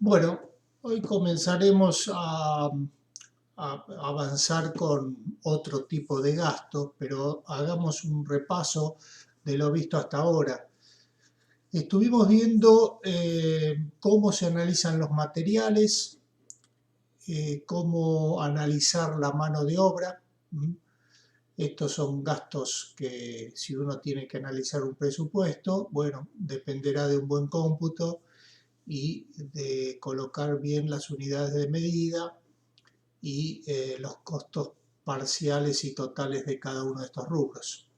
Bueno, hoy comenzaremos a avanzar con otro tipo de gastos, pero hagamos un repaso de lo visto hasta ahora. Estuvimos viendo cómo se analizan los materiales, cómo analizar la mano de obra. Estos son gastos que si uno tiene que analizar un presupuesto, bueno, dependerá de un buen cómputo y de colocar bien las unidades de medida y los costos parciales y totales de cada uno de estos rubros.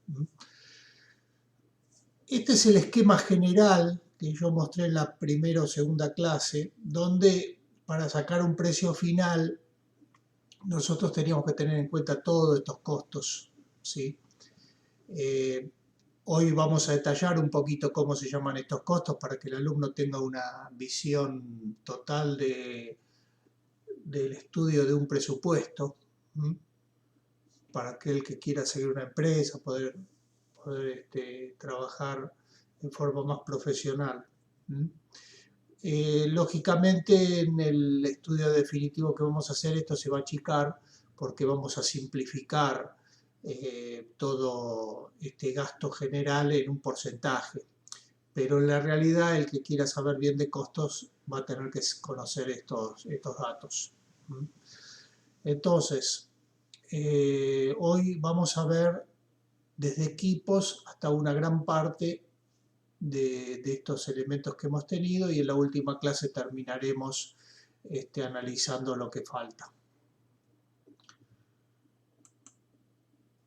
Este es el esquema general que yo mostré en la primera o segunda clase, donde para sacar un precio final nosotros teníamos que tener en cuenta todos estos costos, ¿sí? Hoy vamos a detallar un poquito cómo se llaman estos costos para que el alumno tenga una visión total del estudio de un presupuesto, para aquel que quiera seguir una empresa, poder trabajar de forma más profesional. Lógicamente en el estudio definitivo que vamos a hacer esto se va a achicar porque vamos a simplificar todo este gasto general en un porcentaje. Pero en la realidad el que quiera saber bien de costos va a tener que conocer estos datos. Entonces, hoy vamos a ver desde equipos hasta una gran parte de estos elementos que hemos tenido y en la última clase terminaremos analizando lo que falta.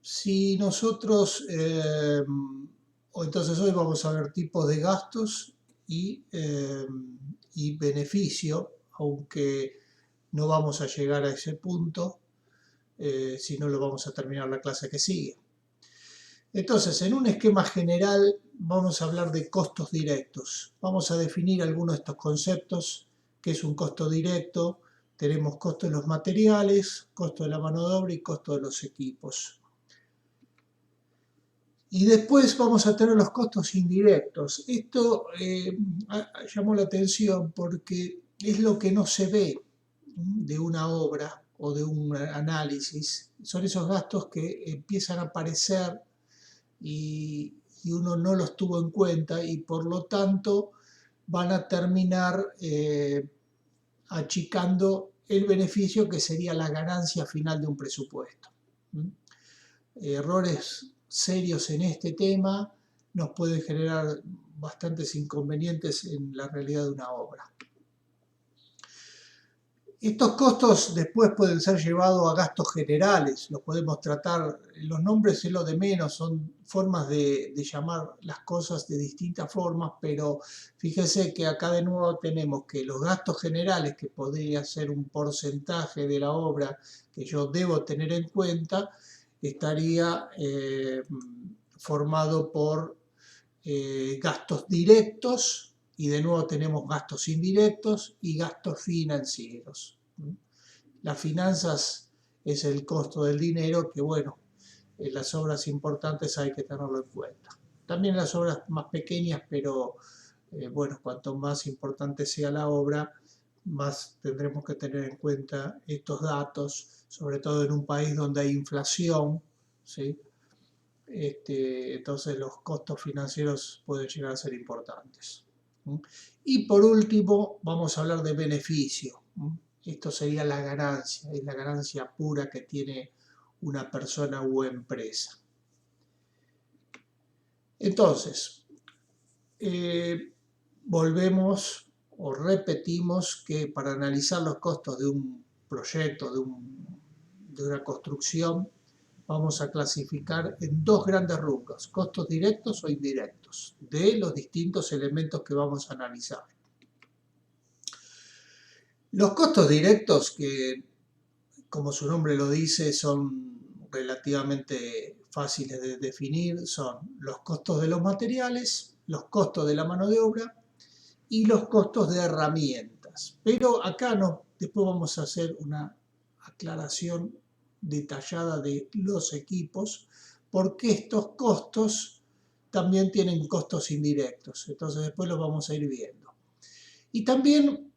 Si nosotros, entonces hoy vamos a ver tipos de gastos y beneficio, aunque no vamos a llegar a ese punto, si no lo vamos a terminar la clase que sigue. Entonces, en un esquema general vamos a hablar de costos directos. Vamos a definir algunos de estos conceptos, qué es un costo directo. Tenemos costo de los materiales, costo de la mano de obra y costo de los equipos. Y después vamos a tener los costos indirectos. Esto llamó la atención porque es lo que no se ve de una obra o de un análisis. Son esos gastos que empiezan a aparecer y uno no los tuvo en cuenta y por lo tanto van a terminar achicando el beneficio que sería la ganancia final de un presupuesto. Errores serios en este tema nos pueden generar bastantes inconvenientes en la realidad de una obra. Estos costos después pueden ser llevados a gastos generales, los podemos tratar, los nombres es lo de menos, son formas de llamar las cosas de distintas formas, pero fíjese que acá de nuevo tenemos que los gastos generales, que podría ser un porcentaje de la obra que yo debo tener en cuenta, estaría formado por gastos directos, y de nuevo tenemos gastos indirectos y gastos financieros. Las finanzas es el costo del dinero que, bueno, en las obras importantes hay que tenerlo en cuenta. También en las obras más pequeñas, pero bueno, cuanto más importante sea la obra, más tendremos que tener en cuenta estos datos, sobre todo en un país donde hay inflación, ¿sí? Entonces los costos financieros pueden llegar a ser importantes. Y por último vamos a hablar de beneficio. Esto sería la ganancia, es la ganancia pura que tiene una persona u empresa. Entonces, volvemos o repetimos que para analizar los costos de un proyecto, de una construcción, vamos a clasificar en dos grandes rubros, costos directos o indirectos, de los distintos elementos que vamos a analizar. Los costos directos, que como su nombre lo dice, son relativamente fáciles de definir, son los costos de los materiales, los costos de la mano de obra y los costos de herramientas. Pero acá después vamos a hacer una aclaración detallada de los equipos, porque estos costos también tienen costos indirectos. Entonces después los vamos a ir viendo. Y también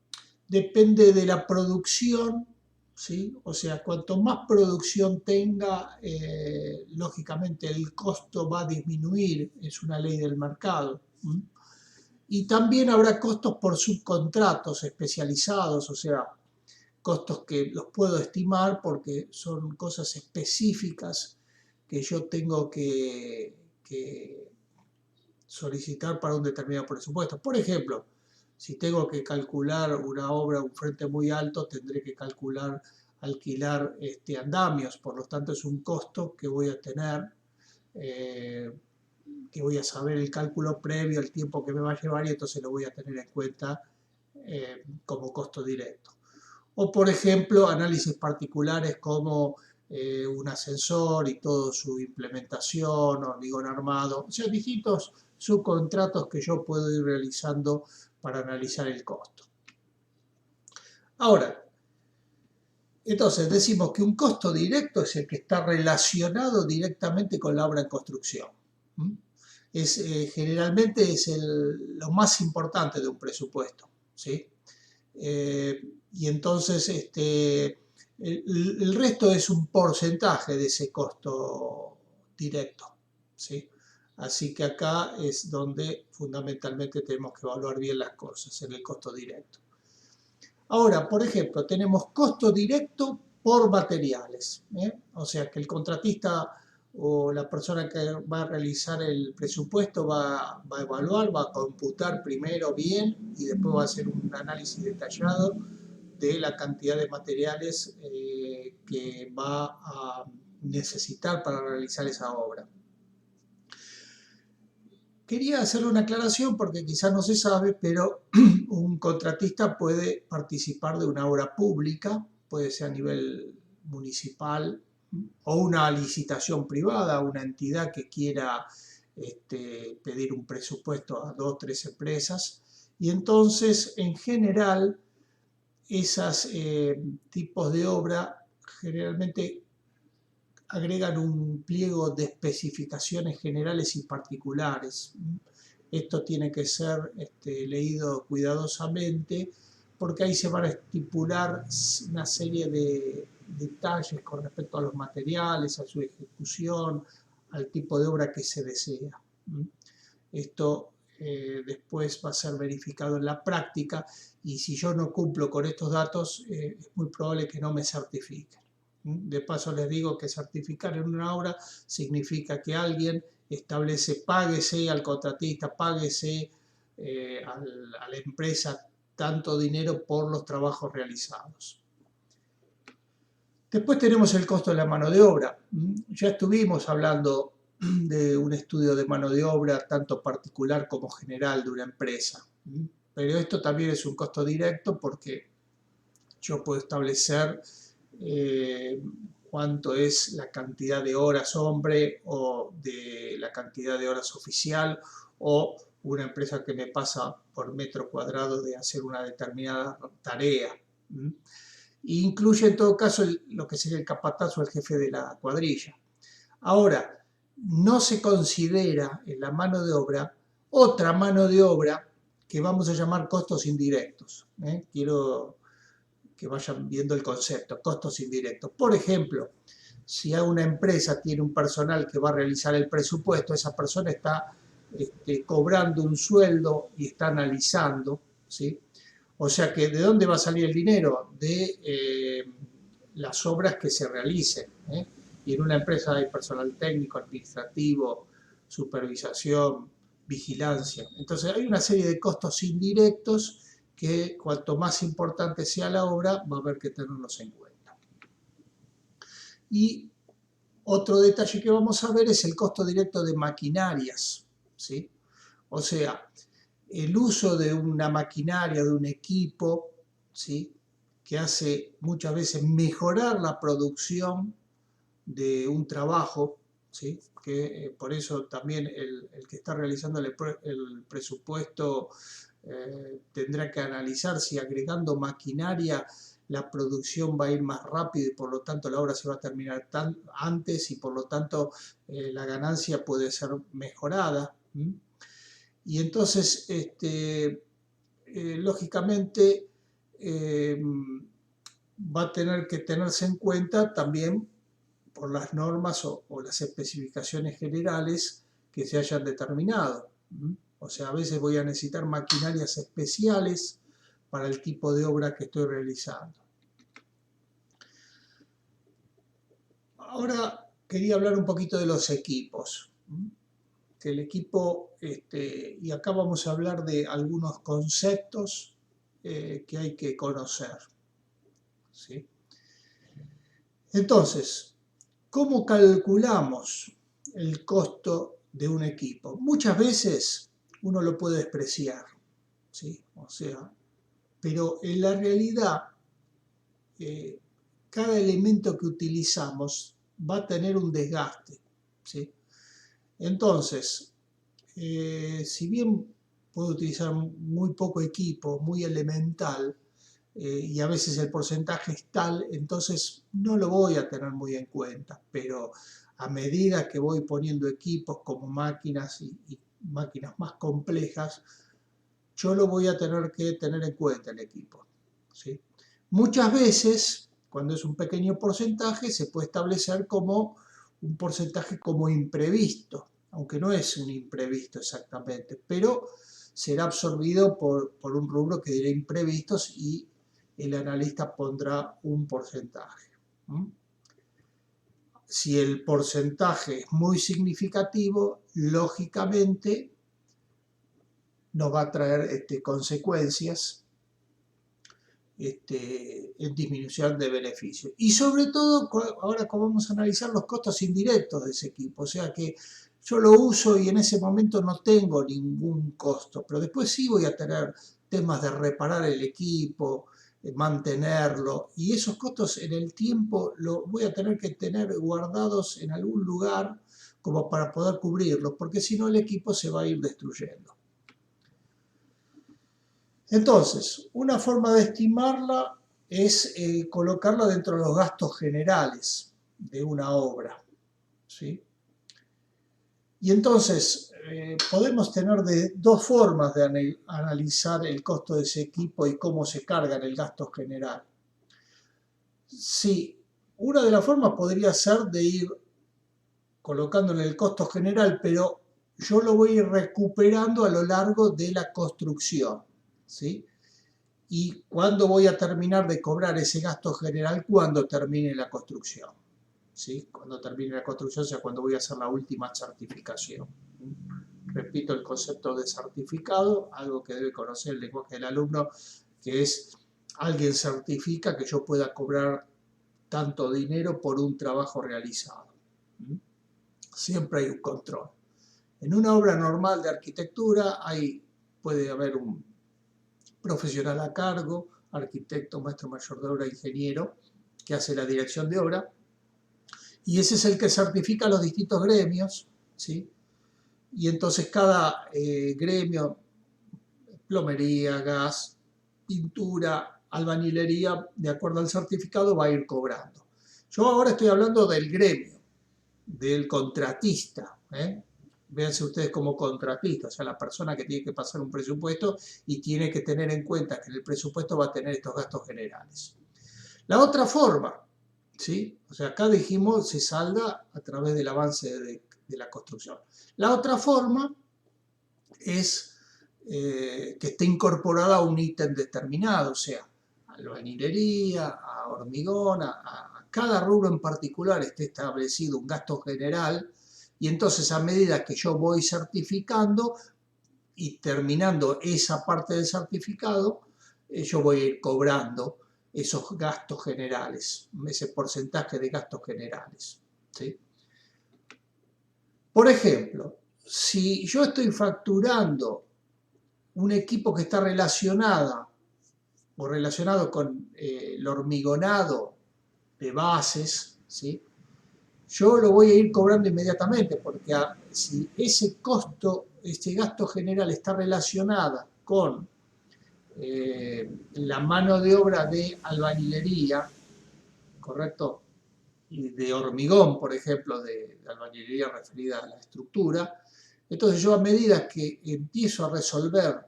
depende de la producción, ¿sí? O sea, cuanto más producción tenga, lógicamente el costo va a disminuir, es una ley del mercado. ¿Mm? Y también habrá costos por subcontratos especializados, o sea, costos que los puedo estimar porque son cosas específicas que yo tengo que solicitar para un determinado presupuesto. Por ejemplo, si tengo que calcular una obra, un frente muy alto, tendré que calcular alquilar andamios, por lo tanto es un costo que voy a tener, eh, que voy a saber el cálculo previo, el tiempo que me va a llevar y entonces lo voy a tener en cuenta como costo directo. O por ejemplo, análisis particulares como un ascensor y toda su implementación, hormigón armado, o sea, distintos subcontratos que yo puedo ir realizando para analizar el costo. Ahora, entonces decimos que un costo directo es el que está relacionado directamente con la obra en construcción. Generalmente es lo más importante de un presupuesto, ¿sí? Y entonces el resto es un porcentaje de ese costo directo, ¿sí? Así que acá es donde fundamentalmente tenemos que evaluar bien las cosas, en el costo directo. Ahora, por ejemplo, tenemos costo directo por materiales, ¿eh? O sea que el contratista o la persona que va a realizar el presupuesto va a evaluar, va a computar primero bien y después va a hacer un análisis detallado de la cantidad de materiales que va a necesitar para realizar esa obra. Quería hacerle una aclaración porque quizás no se sabe, pero un contratista puede participar de una obra pública, puede ser a nivel municipal o una licitación privada, una entidad que quiera pedir un presupuesto a 2 o 3 empresas. Y entonces, en general, esos tipos de obra generalmente agregan un pliego de especificaciones generales y particulares. Esto tiene que ser leído cuidadosamente porque ahí se van a estipular una serie de detalles con respecto a los materiales, a su ejecución, al tipo de obra que se desea. Esto después va a ser verificado en la práctica y si yo no cumplo con estos datos es muy probable que no me certifiquen. De paso les digo que certificar en una obra significa que alguien establece, páguese al contratista, páguese a la empresa tanto dinero por los trabajos realizados. Después tenemos el costo de la mano de obra. Ya estuvimos hablando de un estudio de mano de obra, tanto particular como general de una empresa. Pero esto también es un costo directo porque yo puedo establecer cuánto es la cantidad de horas hombre o de la cantidad de horas oficial o una empresa que me pasa por metro cuadrado de hacer una determinada tarea. Incluye en todo caso lo que sería el capataz o el jefe de la cuadrilla. Ahora, no se considera en la mano de obra otra mano de obra que vamos a llamar costos indirectos. Quiero que vayan viendo el concepto, costos indirectos. Por ejemplo, si una empresa tiene un personal que va a realizar el presupuesto, esa persona está cobrando un sueldo y está analizando, ¿sí? O sea que, ¿de dónde va a salir el dinero? De las obras que se realicen. Y en una empresa hay personal técnico, administrativo, supervisación, vigilancia. Entonces hay una serie de costos indirectos que cuanto más importante sea la obra, va a haber que tenerlos en cuenta. Y otro detalle que vamos a ver es el costo directo de maquinarias, ¿sí? O sea, el uso de una maquinaria, de un equipo, ¿sí? Que hace muchas veces mejorar la producción de un trabajo, ¿sí? Que por eso también el que está realizando el presupuesto tendrá que analizar si agregando maquinaria la producción va a ir más rápido y por lo tanto la obra se va a terminar antes y por lo tanto la ganancia puede ser mejorada. Y entonces, lógicamente, va a tener que tenerse en cuenta también por las normas o las especificaciones generales que se hayan determinado. O sea, a veces voy a necesitar maquinarias especiales para el tipo de obra que estoy realizando. Ahora quería hablar un poquito de los equipos. Que el equipo, y acá vamos a hablar de algunos conceptos que hay que conocer. ¿Sí? Entonces, ¿cómo calculamos el costo de un equipo? Muchas veces uno lo puede despreciar, ¿sí? O sea, pero en la realidad, cada elemento que utilizamos va a tener un desgaste, ¿sí? Entonces, si bien puedo utilizar muy poco equipo, muy elemental, y a veces el porcentaje es tal, entonces no lo voy a tener muy en cuenta, pero a medida que voy poniendo equipos como máquinas y máquinas más complejas, yo lo voy a tener que tener en cuenta el equipo, ¿sí? Muchas veces, cuando es un pequeño porcentaje, se puede establecer como un porcentaje como imprevisto, aunque no es un imprevisto exactamente, pero será absorbido por un rubro que dirá imprevistos y el analista pondrá un porcentaje. Si el porcentaje es muy significativo, lógicamente nos va a traer consecuencias en disminución de beneficios. Y sobre todo, ahora como vamos a analizar los costos indirectos de ese equipo, o sea que yo lo uso y en ese momento no tengo ningún costo, pero después sí voy a tener temas de reparar el equipo, mantenerlo, y esos costos en el tiempo los voy a tener que tener guardados en algún lugar como para poder cubrirlos, porque si no el equipo se va a ir destruyendo. Entonces, una forma de estimarla es colocarla dentro de los gastos generales de una obra, ¿sí? Y entonces podemos tener dos formas de analizar el costo de ese equipo y cómo se carga en el gasto general. Sí, una de las formas podría ser de ir colocándole el costo general, pero yo lo voy a ir recuperando a lo largo de la construcción, ¿sí? ¿Y cuándo voy a terminar de cobrar ese gasto general? Cuando termine la construcción, ¿sí? Cuando termine la construcción, o sea, cuando voy a hacer la última certificación. Repito el concepto de certificado, algo que debe conocer el lenguaje del alumno, que es alguien certifica que yo pueda cobrar tanto dinero por un trabajo realizado. Siempre hay un control. En una obra normal de arquitectura puede haber un profesional a cargo, arquitecto, maestro mayor de obra, ingeniero, que hace la dirección de obra, y ese es el que certifica los distintos gremios, ¿sí? Y entonces cada gremio, plomería, gas, pintura, albañilería, de acuerdo al certificado, va a ir cobrando. Yo ahora estoy hablando del gremio, del contratista, Véanse ustedes como contratista, o sea, la persona que tiene que pasar un presupuesto y tiene que tener en cuenta que en el presupuesto va a tener estos gastos generales. La otra forma, ¿sí? O sea, acá dijimos se salda a través del avance de la construcción. La otra forma es que esté incorporada a un ítem determinado, o sea, a albañilería, a hormigón, a cada rubro en particular esté establecido un gasto general, y entonces a medida que yo voy certificando y terminando esa parte del certificado, yo voy a ir cobrando esos gastos generales, ese porcentaje de gastos generales, ¿sí? Por ejemplo, si yo estoy facturando un equipo que está relacionado con el hormigonado de bases, ¿sí? Yo lo voy a ir cobrando inmediatamente, porque si ese costo, este gasto general está relacionada con la mano de obra de albañilería, ¿correcto? Y de hormigón, por ejemplo, de albañilería referida a la estructura, entonces yo a medida que empiezo a resolver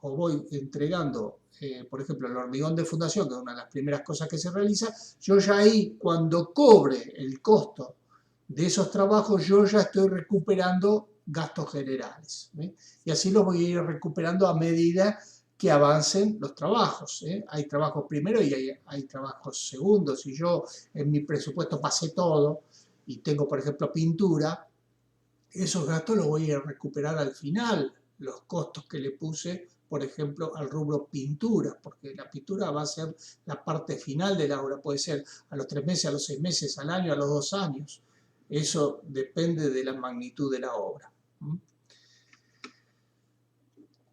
o voy entregando por ejemplo, el hormigón de fundación, que es una de las primeras cosas que se realiza, yo ya ahí, cuando cobre el costo de esos trabajos, yo ya estoy recuperando gastos generales. Y así los voy a ir recuperando a medida que avancen los trabajos. Hay trabajos primero y hay trabajos segundos. Si yo en mi presupuesto pasé todo y tengo, por ejemplo, pintura, esos gastos los voy a recuperar al final, los costos que le puse, por ejemplo, al rubro pintura, porque la pintura va a ser la parte final de la obra, puede ser a los 3 meses, a los 6 meses, al año, a los 2 años. Eso depende de la magnitud de la obra.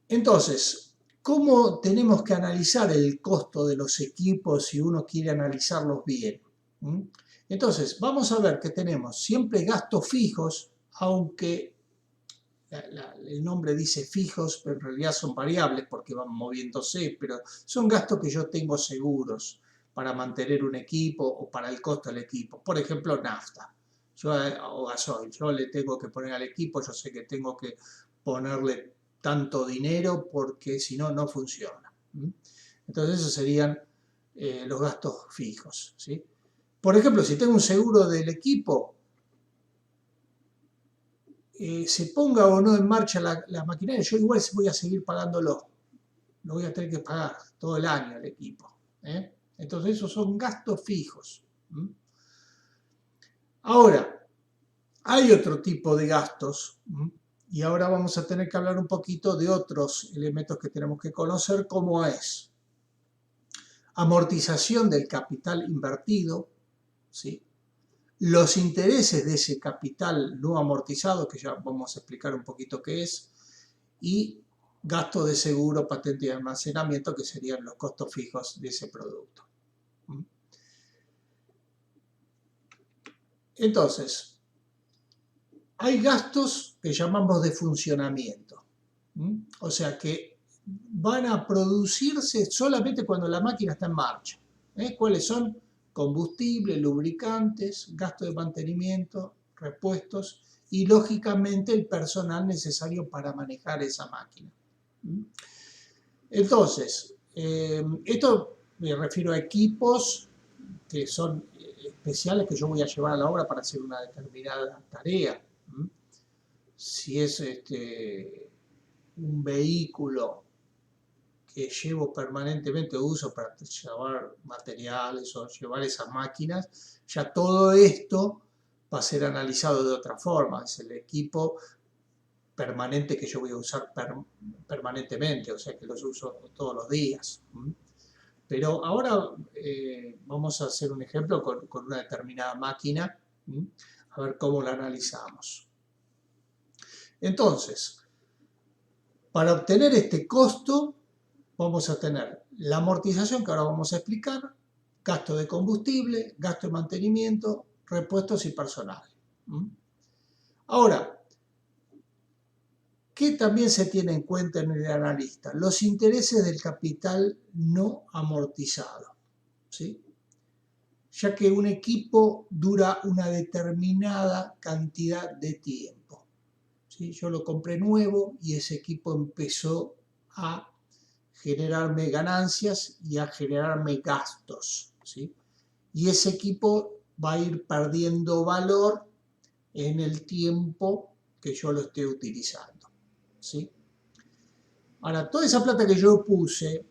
Entonces, ¿cómo tenemos que analizar el costo de los equipos si uno quiere analizarlos bien? Entonces, vamos a ver que tenemos siempre gastos fijos, aunque el nombre dice fijos, pero en realidad son variables porque van moviéndose, pero son gastos que yo tengo seguros para mantener un equipo o para el costo del equipo. Por ejemplo, nafta o gasoil. Yo le tengo que poner al equipo, yo sé que tengo que ponerle tanto dinero porque si no, no funciona. Entonces esos serían los gastos fijos, ¿sí? Por ejemplo, si tengo un seguro del equipo, se ponga o no en marcha la maquinaria, yo igual voy a seguir pagándolo. Lo voy a tener que pagar todo el año el equipo. Entonces esos son gastos fijos. Ahora, hay otro tipo de gastos, y ahora vamos a tener que hablar un poquito de otros elementos que tenemos que conocer, como es amortización del capital invertido, ¿sí? Los intereses de ese capital no amortizado, que ya vamos a explicar un poquito qué es, y gasto de seguro, patente y almacenamiento, que serían los costos fijos de ese producto. Entonces, hay gastos que llamamos de funcionamiento, o sea que van a producirse solamente cuando la máquina está en marcha. ¿Cuáles son? Combustible, lubricantes, gasto de mantenimiento, repuestos y lógicamente el personal necesario para manejar esa máquina. Entonces, esto me refiero a equipos que son especiales que yo voy a llevar a la obra para hacer una determinada tarea. Si es un vehículo que llevo permanentemente, uso para llevar materiales o llevar esas máquinas, ya todo esto va a ser analizado de otra forma. Es el equipo permanente que yo voy a usar permanentemente, o sea que los uso todos los días. Pero ahora vamos a hacer un ejemplo con una determinada máquina, a ver cómo la analizamos. Entonces, para obtener este costo, vamos a tener la amortización, que ahora vamos a explicar, gasto de combustible, gasto de mantenimiento, repuestos y personal. Ahora, ¿qué también se tiene en cuenta en el analista? Los intereses del capital no amortizado, ¿sí? Ya que un equipo dura una determinada cantidad de tiempo, ¿sí? Yo lo compré nuevo y ese equipo empezó a generarme ganancias y a generarme gastos, ¿sí? Y ese equipo va a ir perdiendo valor en el tiempo que yo lo esté utilizando, ¿sí? Ahora, toda esa plata que yo puse,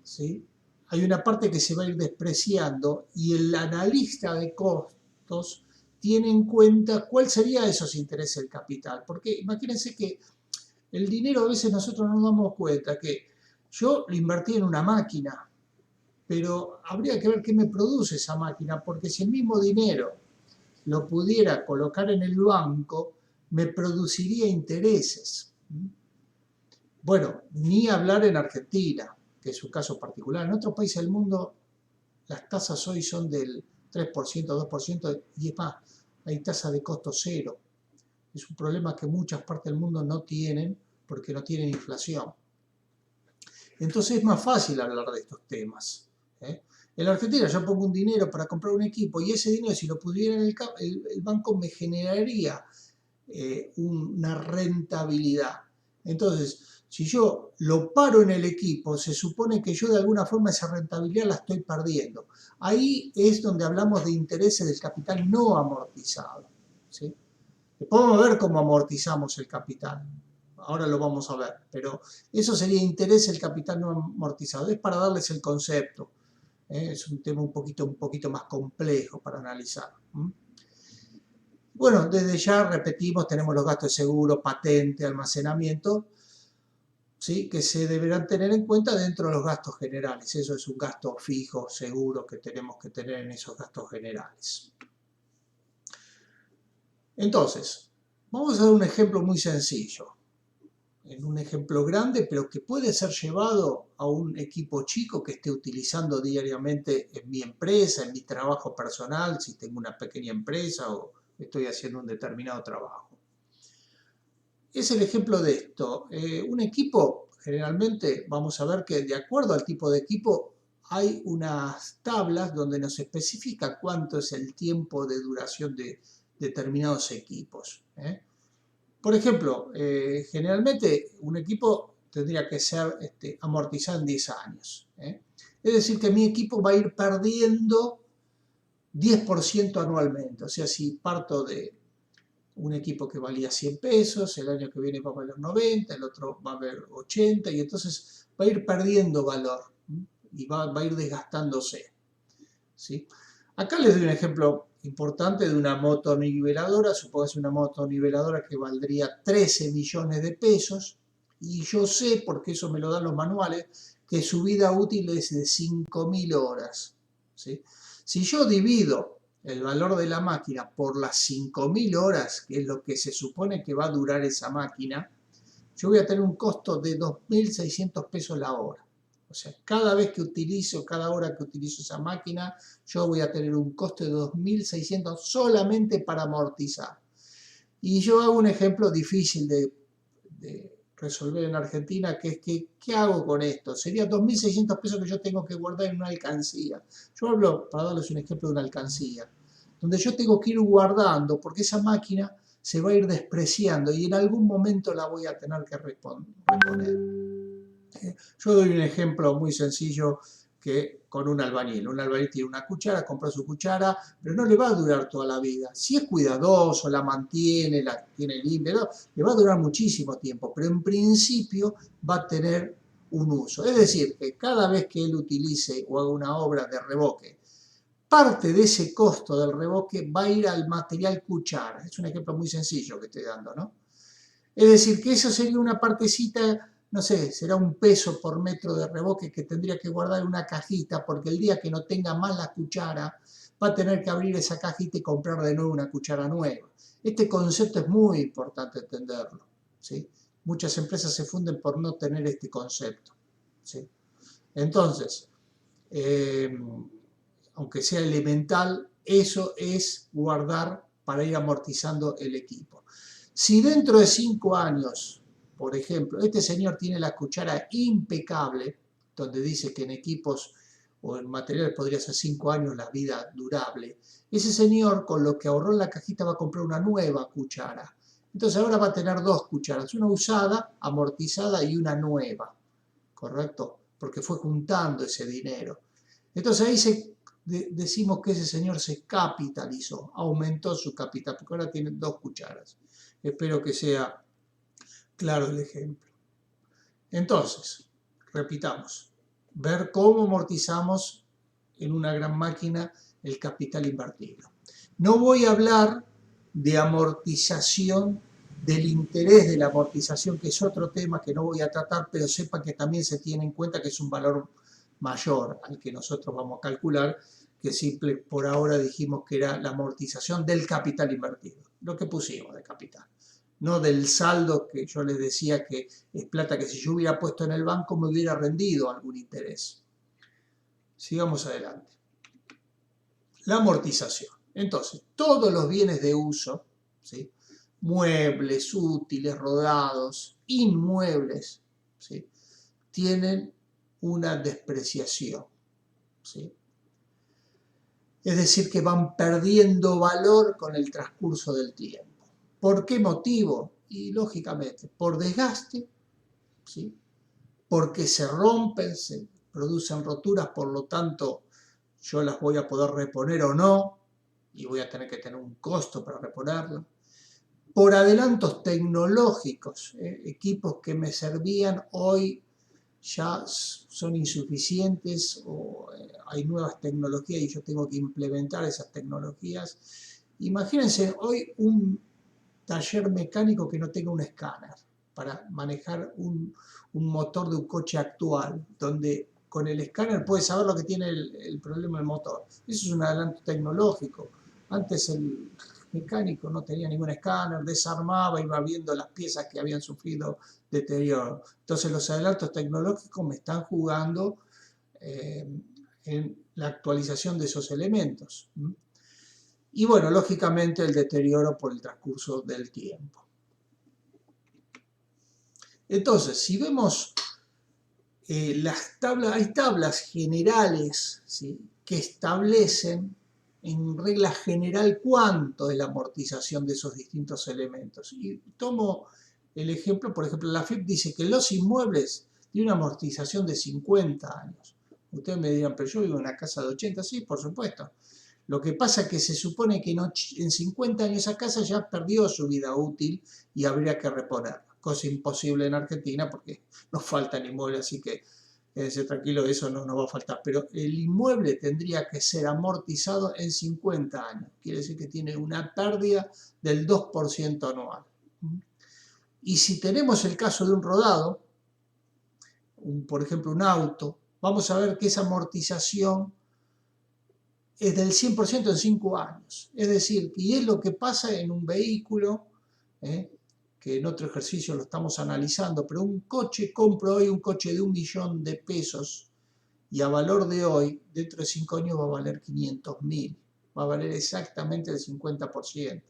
¿sí? Hay una parte que se va a ir despreciando y el analista de costos tiene en cuenta cuál sería esos intereses del capital. Porque imagínense que el dinero a veces nosotros no nos damos cuenta que yo lo invertí en una máquina, pero habría que ver qué me produce esa máquina, porque si el mismo dinero lo pudiera colocar en el banco, me produciría intereses. Bueno, ni hablar en Argentina, que es un caso particular. En otros países del mundo las tasas hoy son del 3%, 2%, y es más, hay tasas de costo cero. Es un problema que muchas partes del mundo no tienen porque no tienen inflación. Entonces es más fácil hablar de estos temas. En la Argentina yo pongo un dinero para comprar un equipo y ese dinero, si lo pudiera en el banco, me generaría una rentabilidad. Entonces, Si yo lo paro en el equipo, se supone que yo de alguna forma esa rentabilidad la estoy perdiendo. Ahí es donde hablamos de intereses del capital no amortizado, ¿sí? Podemos ver cómo amortizamos el capital. Ahora lo vamos a ver, pero eso sería interés del capital no amortizado. Es para darles el concepto. Es un tema un poquito más complejo para analizar. Bueno, desde ya repetimos, tenemos los gastos de seguro, patente, almacenamiento, ¿sí? Que se deberán tener en cuenta dentro de los gastos generales. Eso es un gasto fijo, seguro, que tenemos que tener en esos gastos generales. Entonces, vamos a dar un ejemplo muy sencillo. En un ejemplo grande, pero que puede ser llevado a un equipo chico que esté utilizando diariamente en mi empresa, en mi trabajo personal, si tengo una pequeña empresa o estoy haciendo un determinado trabajo. Es el ejemplo de esto. Un equipo, generalmente vamos a ver que de acuerdo al tipo de equipo hay unas tablas donde nos especifica cuánto es el tiempo de duración de determinados equipos. Por ejemplo, generalmente un equipo tendría que ser amortizado en 10 años. Es decir, que mi equipo va a ir perdiendo 10% anualmente. O sea, si parto de un equipo que valía 100 pesos, el año que viene va a valer 90, el otro va a valer 80, y entonces va a ir perdiendo valor y va a ir desgastándose, ¿sí? Acá les doy un ejemplo importante de una motoniveladora. Supongo que es una motoniveladora que valdría 13 millones de pesos, y yo sé, porque eso me lo dan los manuales, que su vida útil es de 5.000 horas, ¿sí? Si yo divido el valor de la máquina por las 5.000 horas, que es lo que se supone que va a durar esa máquina, yo voy a tener un costo de 2.600 pesos la hora. O sea, cada vez que utilizo, cada hora que utilizo esa máquina, yo voy a tener un costo de 2.600 solamente para amortizar. Y yo hago un ejemplo difícil de resolver en Argentina, que es que, ¿qué hago con esto? Sería 2.600 pesos que yo tengo que guardar en una alcancía. Yo hablo, para darles un ejemplo, de una alcancía, donde yo tengo que ir guardando, porque esa máquina se va a ir despreciando y en algún momento la voy a tener que reponer. Yo doy un ejemplo muy sencillo que con un albañil. Un albañil tiene una cuchara, compró su cuchara, pero no le va a durar toda la vida. Si es cuidadoso, la mantiene, la tiene limpia, ¿no? Le va a durar muchísimo tiempo, pero en principio va a tener un uso. Es decir, que cada vez que él utilice o haga una obra de revoque, parte de ese costo del revoque va a ir al material cuchara. Es un ejemplo muy sencillo que estoy dando, ¿no? Es decir, que eso sería una partecita, no sé, será un peso por metro de revoque que tendría que guardar en una cajita, porque el día que no tenga más la cuchara, va a tener que abrir esa cajita y comprar de nuevo una cuchara nueva. Este concepto es muy importante entenderlo, ¿sí? Muchas empresas se funden por no tener este concepto, ¿sí? Entonces, aunque sea elemental, eso es guardar para ir amortizando el equipo. Si dentro de 5 años, por ejemplo, este señor tiene la cuchara impecable, donde dice que en equipos o en materiales podría ser 5 años la vida durable, ese señor con lo que ahorró en la cajita va a comprar una nueva cuchara. Entonces ahora va a tener 2 cucharas, una usada, amortizada y una nueva, ¿correcto? Porque fue juntando ese dinero. Entonces ahí decimos que ese señor se capitalizó, aumentó su capital, porque ahora tiene 2 cucharas. Espero que sea claro el ejemplo. Entonces, repitamos, ver cómo amortizamos en una gran máquina el capital invertido. No voy a hablar de amortización, del interés de la amortización, que es otro tema que no voy a tratar, pero sepa que también se tiene en cuenta que es un valor mayor al que nosotros vamos a calcular, que simple por ahora dijimos que era la amortización del capital invertido, lo que pusimos de capital, no del saldo que yo les decía que es plata que si yo hubiera puesto en el banco me hubiera rendido algún interés. Sigamos adelante. La amortización. Entonces, todos los bienes de uso, ¿sí? Muebles, útiles, rodados, inmuebles, ¿sí? Tienen una despreciación, ¿sí? Es decir, que van perdiendo valor con el transcurso del tiempo. ¿Por qué motivo? Y lógicamente, por desgaste ¿sí? Porque se rompen, se producen roturas, por lo tanto yo las voy a poder reponer o no, y voy a tener que tener un costo para reponerlas. Por adelantos tecnológicos, equipos que me servían hoy ya son insuficientes o hay nuevas tecnologías y yo tengo que implementar esas tecnologías. Imagínense hoy un taller mecánico que no tenga un escáner para manejar un motor de un coche actual, donde con el escáner puede saber lo que tiene el problema del motor. Eso es un adelanto tecnológico. Antes el mecánico no tenía ningún escáner, desarmaba, iba viendo las piezas que habían sufrido deterioro. Entonces los adelantos tecnológicos me están jugando en la actualización de esos elementos. Y bueno, lógicamente el deterioro por el transcurso del tiempo. Entonces, si vemos las tablas, hay tablas generales, ¿sí?, que establecen en regla general cuánto es la amortización de esos distintos elementos. Y tomo el ejemplo, por ejemplo, la FIP dice que los inmuebles tienen una amortización de 50 años. Ustedes me dirán, pero yo vivo en una casa de 80, sí, por supuesto. Lo que pasa es que se supone que en 50 años esa casa ya perdió su vida útil y habría que reponerla. Cosa imposible en Argentina porque nos faltan inmuebles, así que quédense tranquilo, eso no nos va a faltar. Pero el inmueble tendría que ser amortizado en 50 años. Quiere decir que tiene una pérdida del 2% anual. Y si tenemos el caso de un rodado, por ejemplo un auto, vamos a ver que esa amortización es del 100% en 5 años. Es decir, y es lo que pasa en un vehículo, que en otro ejercicio lo estamos analizando, pero un coche, compro hoy un coche de 1 millón de pesos y a valor de hoy, dentro de 5 años va a valer 500.000, va a valer exactamente el 50%.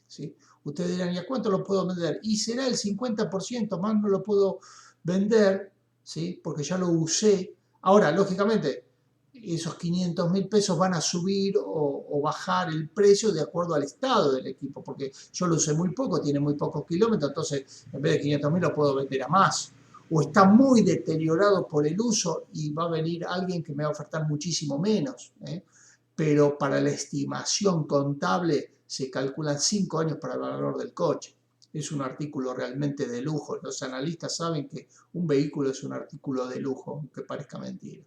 ¿Sí? Ustedes dirán, ¿y a cuánto lo puedo vender? Y será el 50%, más no lo puedo vender, ¿sí?, porque ya lo usé. Ahora, lógicamente, esos 500.000 pesos van a subir o bajar el precio de acuerdo al estado del equipo, porque yo lo usé muy poco, tiene muy pocos kilómetros, entonces en vez de 500.000 lo puedo vender a más. O está muy deteriorado por el uso y va a venir alguien que me va a ofertar muchísimo menos. Pero para la estimación contable se calculan 5 años para el valor del coche. Es un artículo realmente de lujo. Los analistas saben que un vehículo es un artículo de lujo, aunque parezca mentira.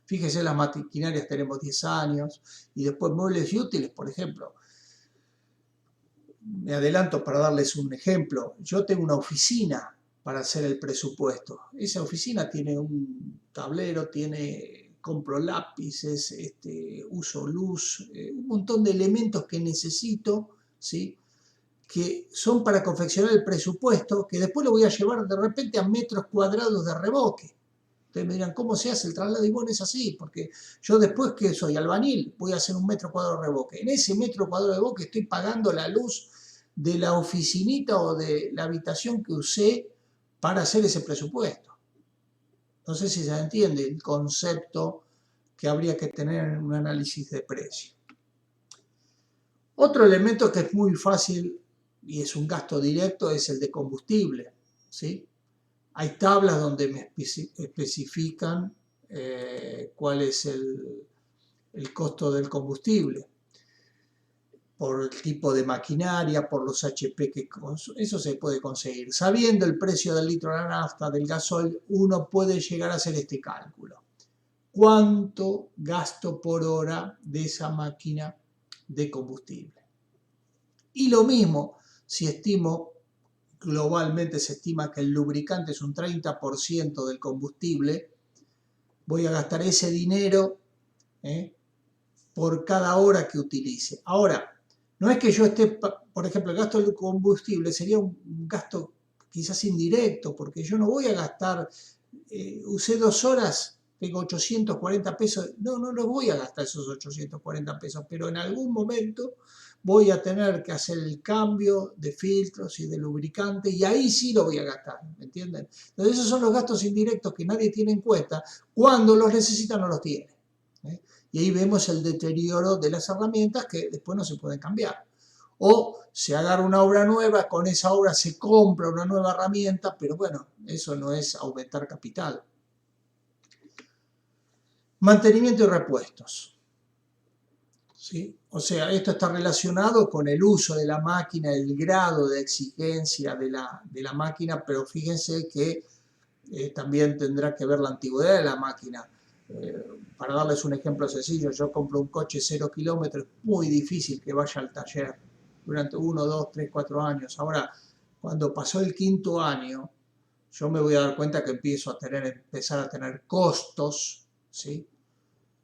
Fíjese, las maquinarias tenemos 10 años y después muebles y útiles, por ejemplo. Me adelanto para darles un ejemplo. Yo tengo una oficina para hacer el presupuesto. Esa oficina tiene un tablero, compro lápices, uso luz, un montón de elementos que necesito, ¿sí?, que son para confeccionar el presupuesto, que después lo voy a llevar de repente a metros cuadrados de revoque. Ustedes me dirán, ¿cómo se hace el traslado? Y bueno, es así, porque yo después que soy albañil voy a hacer un metro cuadrado de revoque. En ese metro cuadrado de revoque estoy pagando la luz de la oficinita o de la habitación que usé para hacer ese presupuesto. No sé si se entiende el concepto que habría que tener en un análisis de precio. Otro elemento que es muy fácil y es un gasto directo es el de combustible, ¿sí? Hay tablas donde me especifican cuál es el costo del combustible, por el tipo de maquinaria, por los HP que eso se puede conseguir. Sabiendo el precio del litro de la nafta, del gasoil, uno puede llegar a hacer este cálculo. ¿Cuánto gasto por hora de esa máquina de combustible? Y lo mismo, si estimo, globalmente se estima que el lubricante es un 30% del combustible, voy a gastar ese dinero por cada hora que utilice. Ahora, no es que yo esté, por ejemplo, el gasto del combustible sería un gasto quizás indirecto, porque yo no voy a gastar, usé 2 horas, tengo 840 pesos, no los voy a gastar esos 840 pesos, pero en algún momento voy a tener que hacer el cambio de filtros y de lubricante y ahí sí lo voy a gastar, ¿me entienden? Entonces esos son los gastos indirectos que nadie tiene en cuenta, cuando los necesita no los tiene. Y ahí vemos el deterioro de las herramientas que después no se pueden cambiar. O se agarra una obra nueva, con esa obra se compra una nueva herramienta, pero bueno, eso no es aumentar capital. Mantenimiento y repuestos. ¿Sí? O sea, esto está relacionado con el uso de la máquina, el grado de exigencia de la máquina, pero fíjense que también tendrá que ver la antigüedad de la máquina. Para darles un ejemplo sencillo, yo compro un coche 0 kilómetros, es muy difícil que vaya al taller durante 1, 2, 3, 4 años. Ahora, cuando pasó el 5.º año, yo me voy a dar cuenta que empiezo a empezar a tener costos, ¿sí?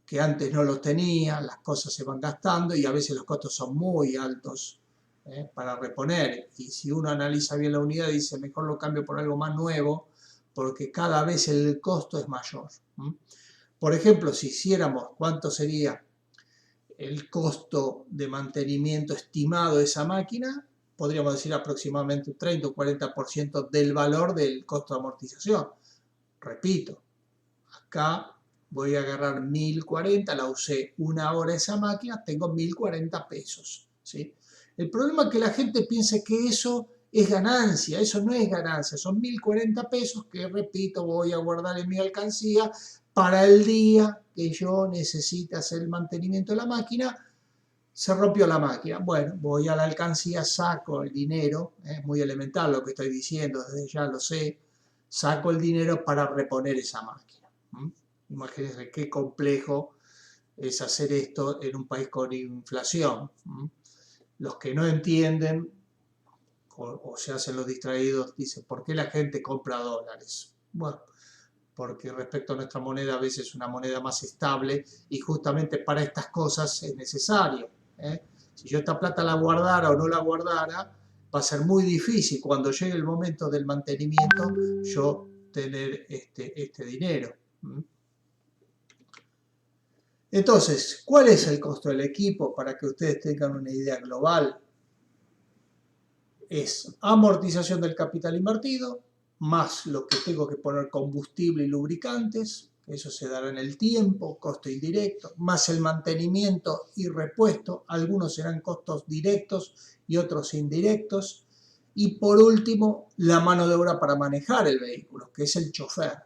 Que antes no los tenía, las cosas se van gastando y a veces los costos son muy altos para reponer. Y si uno analiza bien la unidad, dice mejor lo cambio por algo más nuevo, porque cada vez el costo es mayor. Por ejemplo, si hiciéramos cuánto sería el costo de mantenimiento estimado de esa máquina, podríamos decir aproximadamente un 30 o 40% del valor del costo de amortización. Repito, acá voy a agarrar 1040, la usé una hora esa máquina, tengo 1040 pesos. ¿Sí? El problema es que la gente piense que eso es ganancia, eso no es ganancia, son 1040 pesos que, repito, voy a guardar en mi alcancía para el día que yo necesite hacer el mantenimiento de la máquina. Se rompió la máquina, bueno, voy a la alcancía, saco el dinero, es muy elemental lo que estoy diciendo, desde ya lo sé, saco el dinero para reponer esa máquina. Imagínense qué complejo es hacer esto en un país con inflación. Los que no entienden o se hacen los distraídos dicen, ¿por qué la gente compra dólares? Bueno, porque respecto a nuestra moneda a veces es una moneda más estable y justamente para estas cosas es necesario. Si yo esta plata la guardara o no la guardara, va a ser muy difícil cuando llegue el momento del mantenimiento yo tener este dinero. Entonces, ¿cuál es el costo del equipo? Para que ustedes tengan una idea global, es amortización del capital invertido, más lo que tengo que poner combustible y lubricantes, eso se dará en el tiempo, costo indirecto, más el mantenimiento y repuesto, algunos serán costos directos y otros indirectos, y por último, la mano de obra para manejar el vehículo, que es el chofer.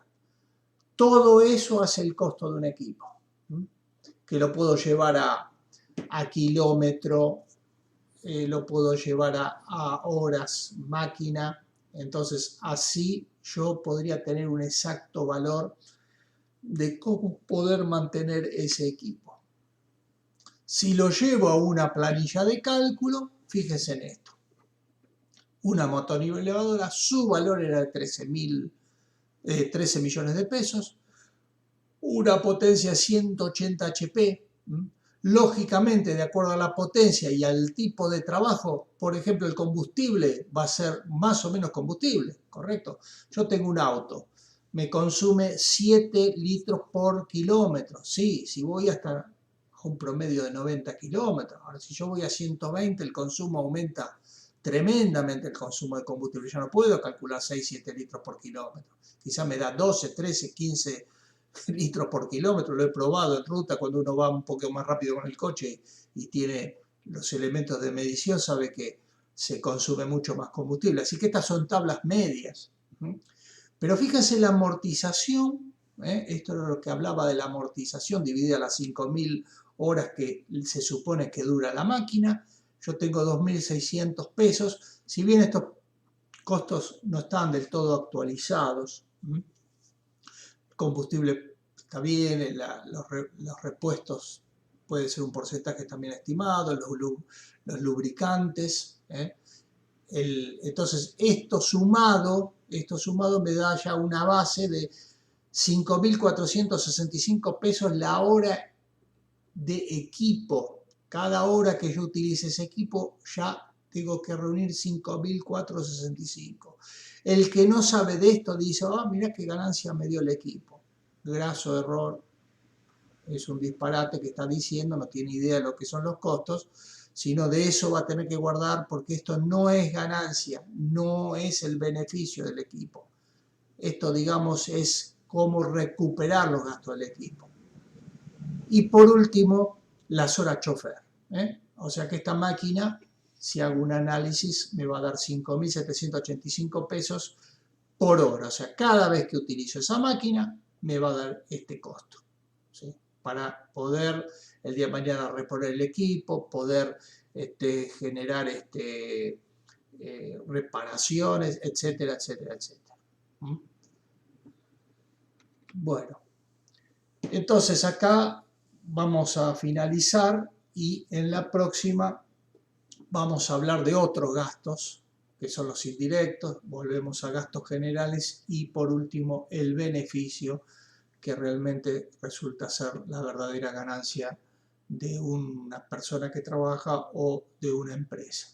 Todo eso hace el costo de un equipo, que lo puedo llevar a kilómetro, lo puedo llevar a horas máquina, entonces así yo podría tener un exacto valor de cómo poder mantener ese equipo. Si lo llevo a una planilla de cálculo, fíjense en esto. Una motoniveladora, su valor era de 13 millones de pesos, una potencia de 180 HP, lógicamente, de acuerdo a la potencia y al tipo de trabajo, por ejemplo, el combustible va a ser más o menos combustible, ¿correcto? Yo tengo un auto, me consume 7 litros por kilómetro. Sí, si voy hasta a un promedio de 90 kilómetros. Ahora, si yo voy a 120, el consumo aumenta tremendamente el consumo de combustible. Yo no puedo calcular 6, 7 litros por kilómetro. Quizá me da 12, 13, 15 litros por kilómetro, lo he probado en ruta cuando uno va un poco más rápido con el coche y tiene los elementos de medición, sabe que se consume mucho más combustible. Así que estas son tablas medias. Pero fíjense la amortización, esto es lo que hablaba de la amortización dividida a las 5.000 horas que se supone que dura la máquina. Yo tengo 2.600 pesos, si bien estos costos no están del todo actualizados. Combustible está bien, los repuestos puede ser un porcentaje también estimado, los lubricantes. Entonces, esto sumado me da ya una base de 5.465 pesos la hora de equipo. Cada hora que yo utilice ese equipo ya tengo que reunir 5.465. El que no sabe de esto dice, mirá qué ganancia me dio el equipo. Graso error, es un disparate que está diciendo, no tiene idea de lo que son los costos, sino de eso va a tener que guardar porque esto no es ganancia, no es el beneficio del equipo. Esto, digamos, es cómo recuperar los gastos del equipo. Y por último, las horas chofer. O sea que esta máquina si hago un análisis me va a dar 5.785 pesos por hora. O sea, cada vez que utilizo esa máquina me va a dar este costo, ¿sí? Para poder el día de mañana reponer el equipo, poder generar reparaciones, etcétera, etcétera, etcétera. ¿Mm? Bueno, entonces acá vamos a finalizar y en la próxima vamos a hablar de otros gastos, que son los indirectos, volvemos a gastos generales y por último el beneficio, que realmente resulta ser la verdadera ganancia de una persona que trabaja o de una empresa.